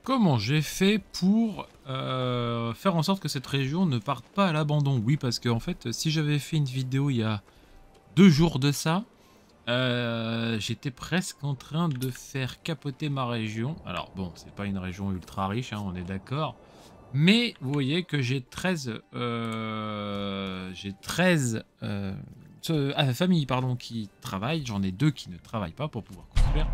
Comment j'ai fait pour faire en sorte que cette région ne parte pas à l'abandon? Oui, parce que en fait, si j'avais fait une vidéo il y a 2 jours de ça, j'étais presque en train de faire capoter ma région. Alors bon, c'est pas une région ultra riche, hein, on est d'accord. Mais vous voyez que j'ai 13 familles pardon, qui travaillent. J'en ai 2 qui ne travaillent pas pour pouvoir construire.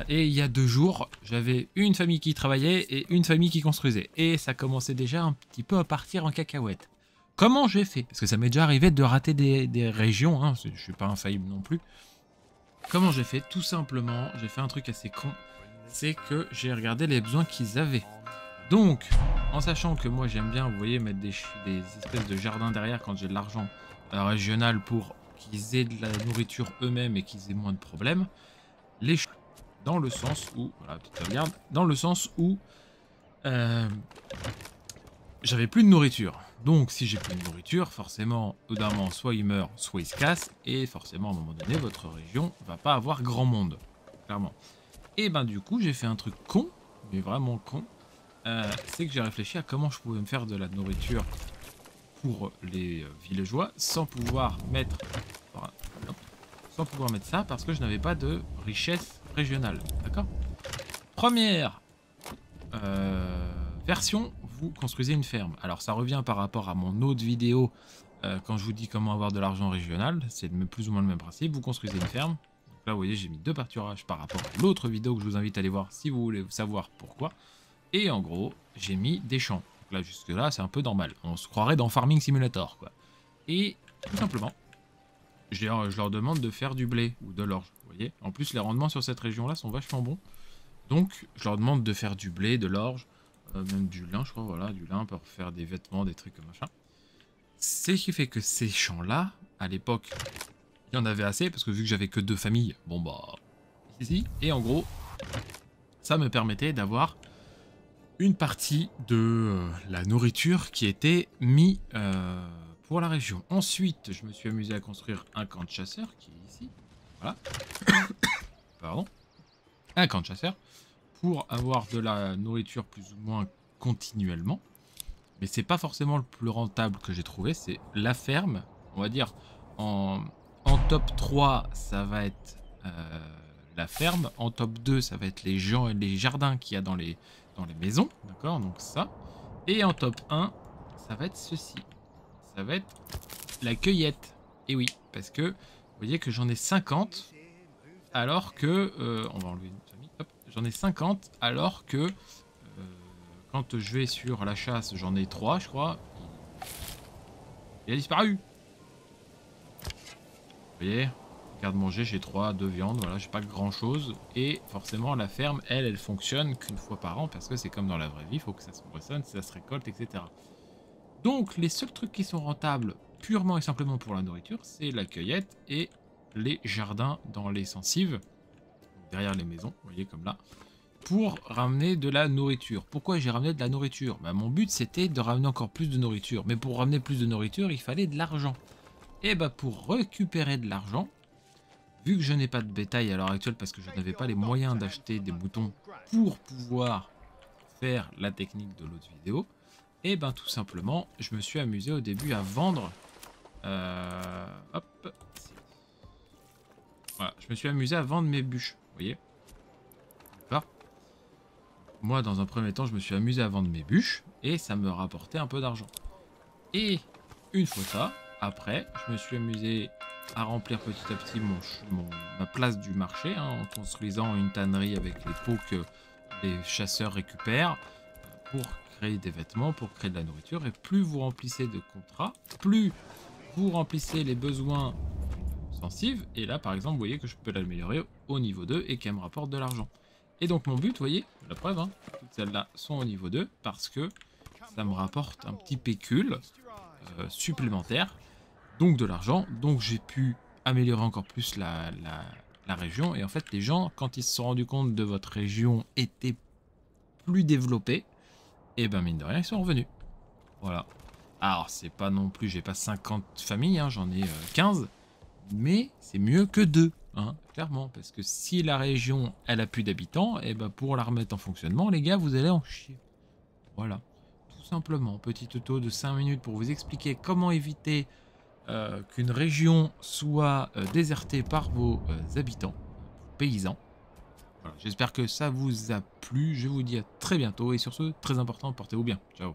Et il y a 2 jours, j'avais une famille qui travaillait et une famille qui construisait. Et ça commençait déjà un petit peu à partir en cacahuète. Comment j'ai fait? Parce que ça m'est déjà arrivé de rater des régions, hein, je suis pas infaillible non plus. Comment j'ai fait? Tout simplement, j'ai fait un truc assez con. C'est que j'ai regardé les besoins qu'ils avaient. Donc, en sachant que moi j'aime bien, vous voyez, mettre des espèces de jardins derrière quand j'ai de l'argent régional pour qu'ils aient de la nourriture eux-mêmes et qu'ils aient moins de problèmes, les dans le sens où, voilà, petite sauvegarde, dans le sens où euh, j'avais plus de nourriture. Donc si j'ai plus de nourriture, forcément, au d'un moment, soit ils meurent, soit ils se cassent, et forcément, à un moment donné, votre région va pas avoir grand monde, clairement. Et ben du coup, j'ai fait un truc con, mais vraiment con, c'est que j'ai réfléchi à comment je pouvais me faire de la nourriture pour les villageois sans pouvoir mettre, enfin, hop, sans pouvoir mettre ça parce que je n'avais pas de richesse régionale, d'accord? Première version, vous construisez une ferme. Alors ça revient par rapport à mon autre vidéo quand je vous dis comment avoir de l'argent régional, c'est plus ou moins le même principe. Vous construisez une ferme. Donc là vous voyez j'ai mis 2 pâturages par rapport à l'autre vidéo que je vous invite à aller voir si vous voulez savoir pourquoi. Et en gros j'ai mis des champs. Donc là jusque là c'est un peu normal. On se croirait dans Farming Simulator quoi. Et tout simplement je leur demande de faire du blé ou de l'orge. Vous voyez. En plus les rendements sur cette région là sont vachement bons. Donc, je leur demande de faire du blé, de l'orge, même du lin, je crois, voilà, du lin pour faire des vêtements, des trucs comme machin. C'est ce qui fait que ces champs-là, à l'époque, il y en avait assez, parce que vu que j'avais que 2 familles, bon bah, ici, et en gros, ça me permettait d'avoir une partie de la nourriture qui était mis pour la région. Ensuite, je me suis amusé à construire un camp de chasseurs, qui est ici, voilà, pardon, un camp de chasseurs, pour avoir de la nourriture plus ou moins continuellement. Mais c'est pas forcément le plus rentable que j'ai trouvé, c'est la ferme. On va dire en, en top 3, ça va être la ferme. En top 2, ça va être les gens et les jardins qu'il y a dans les maisons. D'accord? Donc ça. Et en top 1, ça va être ceci. Ça va être la cueillette. Et oui, parce que vous voyez que j'en ai 50 alors que on va enlever une famille. Hop, j'en ai 50 alors que quand je vais sur la chasse, j'en ai 3 je crois. Il a disparu. Vous voyez, garde-manger, j'ai 3, 2 viandes, voilà, j'ai pas grand chose. Et forcément, la ferme, elle fonctionne qu'une fois par an parce que c'est comme dans la vraie vie, il faut que ça se moissonne, ça se récolte, etc. Donc, les seuls trucs qui sont rentables purement et simplement pour la nourriture, c'est la cueillette et les jardins dans les sensives, derrière les maisons, vous voyez comme là, pour ramener de la nourriture. Pourquoi j'ai ramené de la nourriture? Bah, mon but c'était de ramener encore plus de nourriture, mais pour ramener plus de nourriture, il fallait de l'argent. Et bah pour récupérer de l'argent, vu que je n'ai pas de bétail à l'heure actuelle parce que je n'avais pas les moyens d'acheter des moutons pour pouvoir faire la technique de l'autre vidéo, et ben tout simplement, je me suis amusé au début à vendre. Hop, voilà, je me suis amusé à vendre mes bûches, vous voyez. D'accord. Moi, dans un premier temps, je me suis amusé à vendre mes bûches et ça me rapportait un peu d'argent. Et une fois ça, après, je me suis amusé à remplir petit à petit ma place du marché en construisant une tannerie avec les pots que les chasseurs récupèrent pour créer des vêtements, pour créer de la nourriture. Et plus vous remplissez de contrats, plus vous remplissez les besoins sensibles. Et là, par exemple, vous voyez que je peux l'améliorer au niveau 2 et qu'elle me rapporte de l'argent. Et donc mon but, vous voyez, la preuve, hein, toutes celles-là sont au niveau 2 parce que ça me rapporte un petit pécule supplémentaire, donc de l'argent. Donc j'ai pu améliorer encore plus la région. Et en fait, les gens, quand ils se sont rendus compte de votre région était plus développée, et ben mine de rien, ils sont revenus. Voilà. Alors, c'est pas non plus, j'ai pas 50 familles, hein, j'en ai 15, mais c'est mieux que 2. hein, clairement. Parce que si la région, elle a plus d'habitants, et ben pour la remettre en fonctionnement, les gars, vous allez en chier. Voilà. Tout simplement. Petit tuto de 5 minutes pour vous expliquer comment éviter qu'une région soit désertée par vos habitants, paysans. Voilà. J'espère que ça vous a plu. Je vous dis à très bientôt. Et sur ce, très important, portez-vous bien. Ciao.